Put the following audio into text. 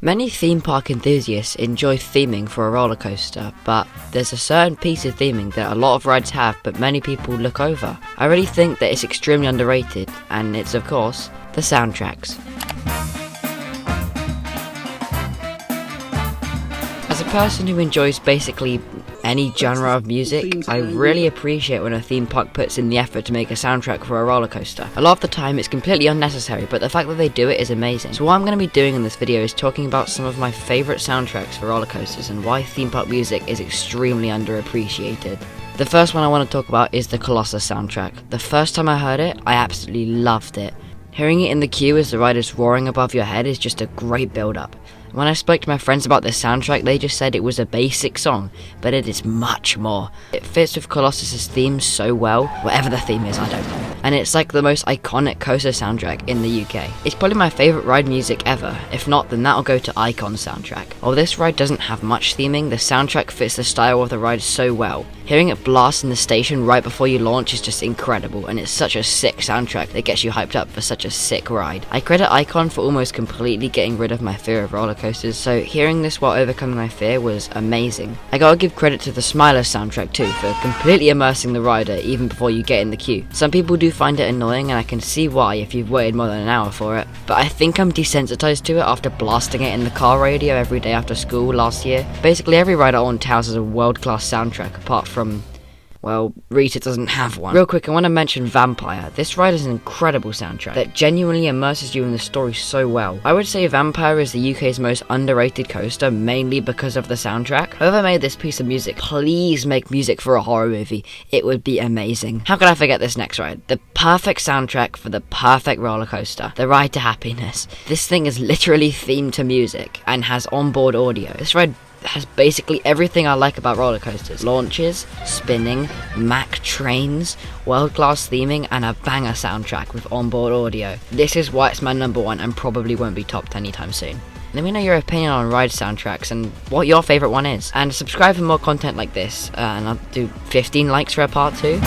Many theme park enthusiasts enjoy theming for a roller coaster, but there's a certain piece of theming that a lot of rides have but many people look over. I really think that it's extremely underrated, and it's of course the soundtracks. As a person who enjoys basically any genre of music, I really appreciate when a theme park puts in the effort to make a soundtrack for a roller coaster. A lot of the time it's completely unnecessary, but the fact that they do it is amazing. So what I'm going to be doing in this video is talking about some of my favourite soundtracks for roller coasters and why theme park music is extremely underappreciated. The first one I want to talk about is the Colossus soundtrack. The first time I heard it, I absolutely loved it. Hearing it in the queue as the ride is roaring above your head is just a great build-up. When I spoke to my friends about this soundtrack, they just said it was a basic song, but it is much more. It fits with Colossus' theme so well, whatever the theme is, I don't know. And it's like the most iconic coaster soundtrack in the UK. It's probably my favourite ride music ever. If not, then that'll go to Icon's soundtrack. While this ride doesn't have much theming, the soundtrack fits the style of the ride so well. Hearing it blast in the station right before you launch is just incredible, and it's such a sick soundtrack that gets you hyped up for such a sick ride. I credit Icon for almost completely getting rid of my fear of roller coasters, so hearing this while overcoming my fear was amazing. I gotta give credit to the Smiler soundtrack too for completely immersing the rider even before you get in the queue. Some people do find it annoying, and I can see why if you've waited more than an hour for it, but I think I'm desensitized to it after blasting it in the car radio every day after school last year. Basically every ride at Haunted House has a world-class soundtrack apart from, well, Rita doesn't have one. Real quick, I want to mention Vampire. This ride is an incredible soundtrack that genuinely immerses you in the story so well. I would say Vampire is the UK's most underrated coaster, mainly because of the soundtrack. Whoever made this piece of music, please make music for a horror movie. It would be amazing. How could I forget this next ride? The perfect soundtrack for the perfect roller coaster. The Ride to Happiness. This thing is literally themed to music and has onboard audio. This ride has basically everything I like about roller coasters. Launches, spinning, Mack trains, world-class theming, and a banger soundtrack with onboard audio. This is why it's my number one and probably won't be topped anytime soon. Let me know your opinion on ride soundtracks and what your favourite one is. And subscribe for more content like this, and I'll do 15 likes for a part 2.